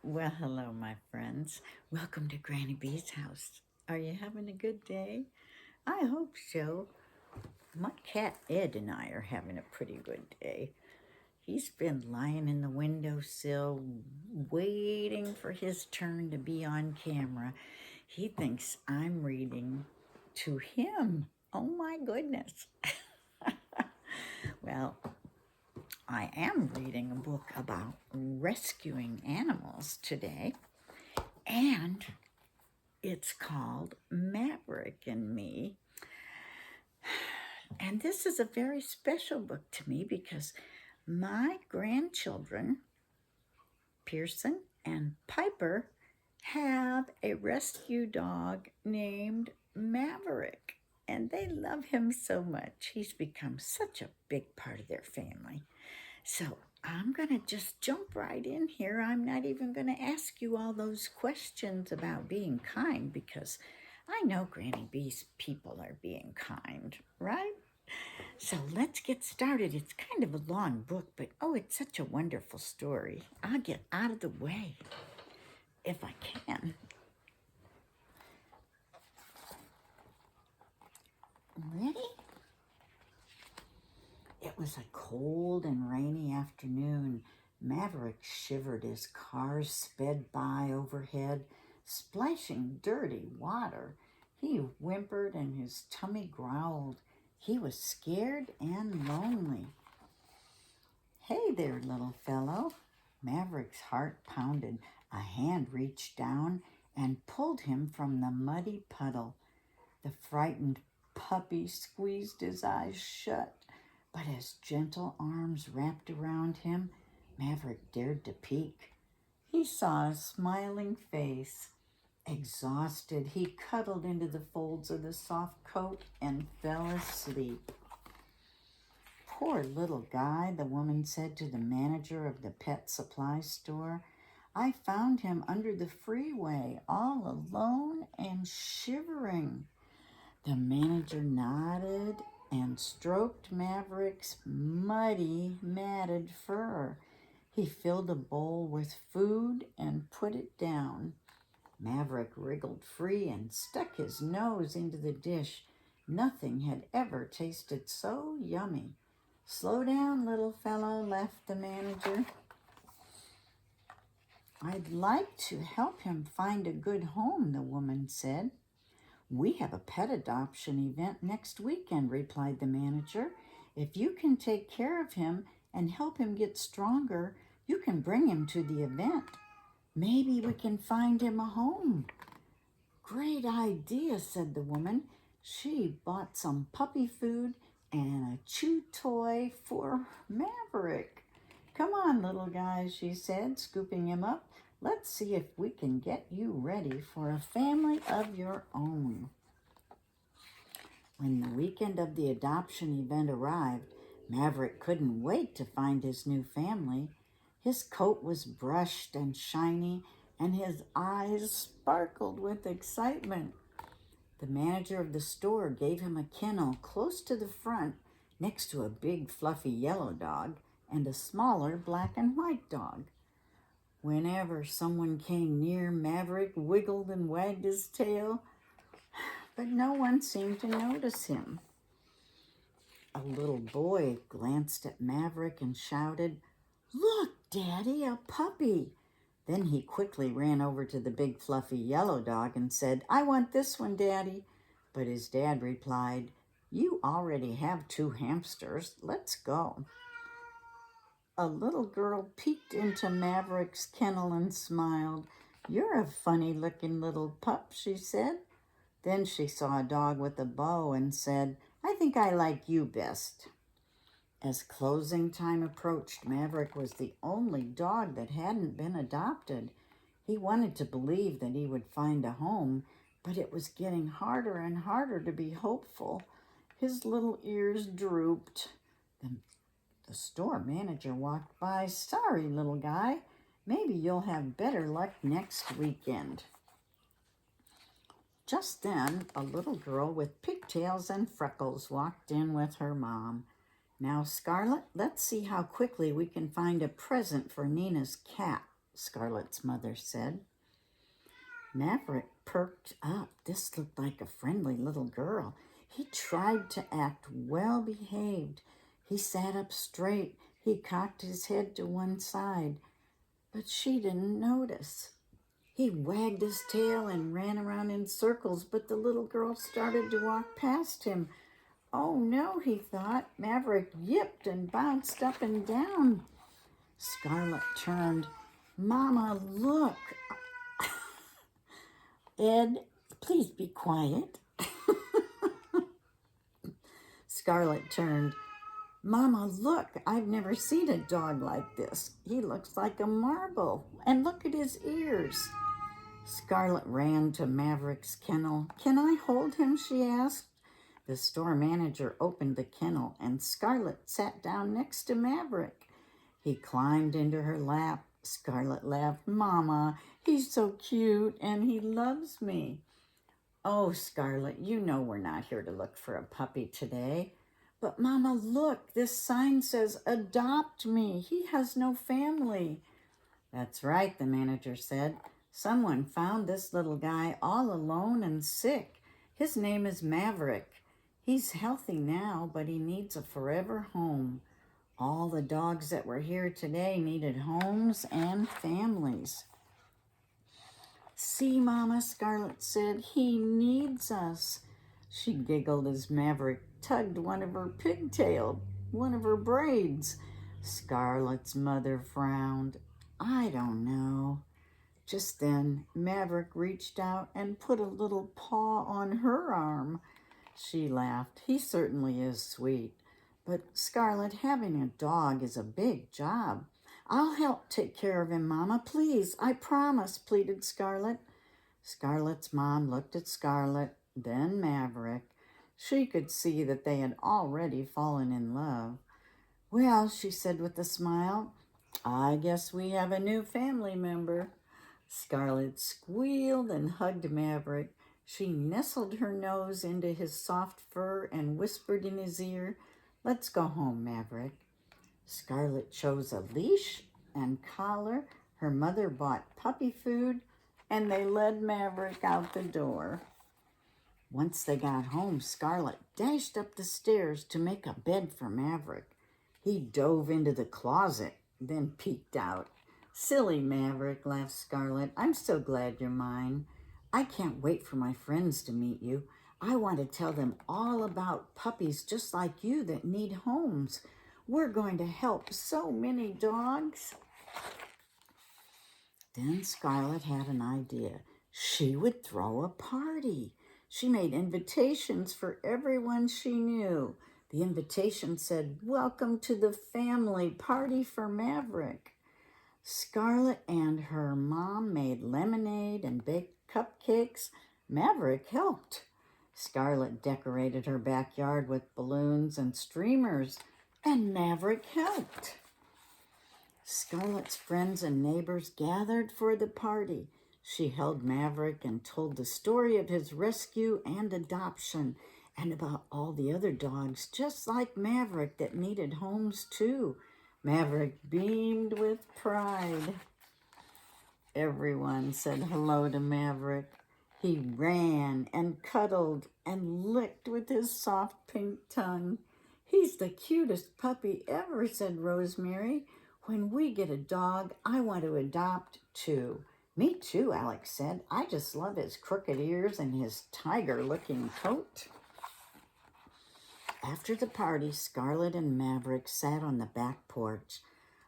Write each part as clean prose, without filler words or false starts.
Well, hello, my friends. Welcome to Granny B's house. Are you having a good day? I hope so. My cat Ed and I are having a pretty good day. He's been lying in the windowsill waiting for his turn to be on camera. He thinks I'm reading to him. Oh my goodness. Well, I am reading a book about rescuing animals today, and it's called Maverick and Me. And this is a very special book to me because my grandchildren, Pierson and Piper, have a rescue dog named Maverick. And they love him so much. He's become such a big part of their family. So I'm going to just jump right in here. I'm not even going to ask you all those questions about being kind because I know Granny B's people are being kind, right? So let's get started. It's kind of a long book, but oh, it's such a wonderful story. I'll get out of the way if I can. Ready? It was a cold and rainy afternoon. Maverick shivered as cars sped by overhead, splashing dirty water. He whimpered and his tummy growled. He was scared and lonely. Hey there, little fellow. Maverick's heart pounded. A hand reached down and pulled him from the muddy puddle. The frightened puppy squeezed his eyes shut, but as gentle arms wrapped around him, Maverick dared to peek. He saw a smiling face. Exhausted, he cuddled into the folds of the soft coat and fell asleep. Poor little guy, the woman said to the manager of the pet supply store. I found him under the freeway, all alone and shivering. The manager nodded and stroked Maverick's muddy, matted fur. He filled a bowl with food and put it down. Maverick wriggled free and stuck his nose into the dish. Nothing had ever tasted so yummy. Slow down, little fellow, laughed the manager. I'd like to help him find a good home, the woman said. We have a pet adoption event next weekend, replied the manager. If you can take care of him and help him get stronger, you can bring him to the event. Maybe we can find him a home. Great idea, said the woman. She bought some puppy food and a chew toy for Maverick. Come on, little guy, she said, scooping him up. Let's see if we can get you ready for a family of your own. When the weekend of the adoption event arrived, Maverick couldn't wait to find his new family. His coat was brushed and shiny, and his eyes sparkled with excitement. The manager of the store gave him a kennel close to the front next to a big fluffy yellow dog and a smaller black and white dog. Whenever someone came near, Maverick wiggled and wagged his tail, but no one seemed to notice him. A little boy glanced at Maverick and shouted, Look, Daddy, a puppy! Then he quickly ran over to the big fluffy yellow dog and said, I want this one, Daddy. But his dad replied, You already have 2 hamsters. Let's go. A little girl peeked into Maverick's kennel and smiled. You're a funny-looking little pup, she said. Then she saw a dog with a bow and said, I think I like you best. As closing time approached, Maverick was the only dog that hadn't been adopted. He wanted to believe that he would find a home, but it was getting harder and harder to be hopeful. His little ears drooped. The store manager walked by. Sorry, little guy. Maybe you'll have better luck next weekend. Just then, a little girl with pigtails and freckles walked in with her mom. Now, Scarlet, let's see how quickly we can find a present for Nina's cat, Scarlett's mother said. Maverick perked up. This looked like a friendly little girl. He tried to act well behaved. He sat up straight. He cocked his head to one side, but she didn't notice. He wagged his tail and ran around in circles, but the little girl started to walk past him. Oh no, he thought. Maverick yipped and bounced up and down. Scarlett turned. Mama, look. Ed, please be quiet. Scarlett turned. Mama, look, I've never seen a dog like this. He looks like a marble. And look at his ears. Scarlett ran to Maverick's kennel. Can I hold him? She asked. The store manager opened the kennel and Scarlett sat down next to Maverick. He climbed into her lap. Scarlett laughed. Mama, he's so cute and he loves me. Oh, Scarlett, you know we're not here to look for a puppy today. But Mama, look, this sign says adopt me. He has no family. That's right, the manager said. Someone found this little guy all alone and sick. His name is Maverick. He's healthy now, but he needs a forever home. All the dogs that were here today needed homes and families. See, Mama, Scarlett said, he needs us. She giggled as Maverick tugged one of her braids. Scarlett's mother frowned. I don't know. Just then, Maverick reached out and put a little paw on her arm. She laughed. He certainly is sweet. But, Scarlett, having a dog is a big job. I'll help take care of him, Mama. Please, I promise, pleaded Scarlett. Scarlett's mom looked at Scarlett, then Maverick. She could see that they had already fallen in love. Well, she said with a smile, I guess we have a new family member. Scarlett squealed and hugged Maverick. She nestled her nose into his soft fur and whispered in his ear, Let's go home, Maverick. Scarlett chose a leash and collar. Her mother bought puppy food, and they led Maverick out the door. Once they got home, Scarlett dashed up the stairs to make a bed for Maverick. He dove into the closet, then peeked out. Silly Maverick, laughed Scarlett. I'm so glad you're mine. I can't wait for my friends to meet you. I want to tell them all about puppies just like you that need homes. We're going to help so many dogs. Then Scarlett had an idea. She would throw a party. She made invitations for everyone she knew. The invitation said, Welcome to the family party for Maverick. Scarlett and her mom made lemonade and baked cupcakes. Maverick helped. Scarlett decorated her backyard with balloons and streamers, and Maverick helped. Scarlett's friends and neighbors gathered for the party. She held Maverick and told the story of his rescue and adoption and about all the other dogs just like Maverick that needed homes too. Maverick beamed with pride. Everyone said hello to Maverick. He ran and cuddled and licked with his soft pink tongue. He's the cutest puppy ever, said Rosemary. When we get a dog, I want to adopt too. Me too, Alex said. I just love his crooked ears and his tiger-looking coat. After the party, Scarlett and Maverick sat on the back porch.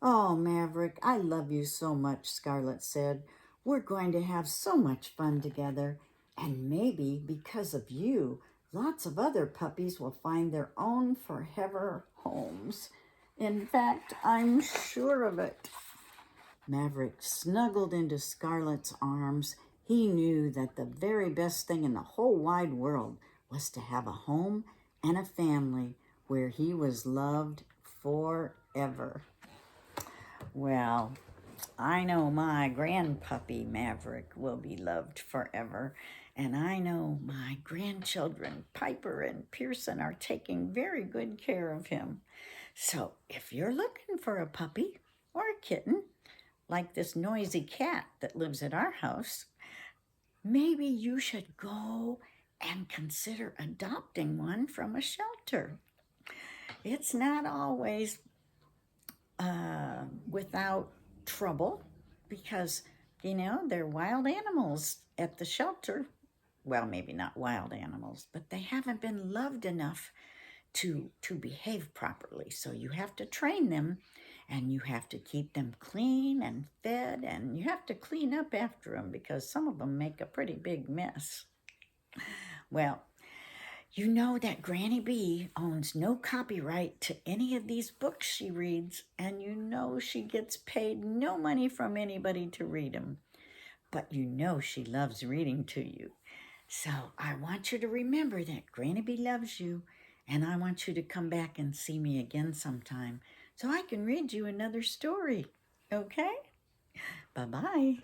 Oh, Maverick, I love you so much, Scarlett said. We're going to have so much fun together. And maybe because of you, lots of other puppies will find their own forever homes. In fact, I'm sure of it. Maverick snuggled into Scarlett's arms. He knew that the very best thing in the whole wide world was to have a home and a family where he was loved forever. Well, I know my grandpuppy Maverick will be loved forever, and I know my grandchildren Piper and Pierson are taking very good care of him. So if you're looking for a puppy or a kitten, like this noisy cat that lives at our house, maybe you should go and consider adopting one from a shelter. It's not always without trouble because, they're wild animals at the shelter. Well, maybe not wild animals, but they haven't been loved enough to behave properly. So you have to train them, and you have to keep them clean and fed, and you have to clean up after them because some of them make a pretty big mess. Well, you know that Granny B owns no copyright to any of these books she reads, and you know she gets paid no money from anybody to read them. But you know she loves reading to you. So I want you to remember that Granny B loves you, and I want you to come back and see me again sometime so I can read you another story. Okay? Bye-bye.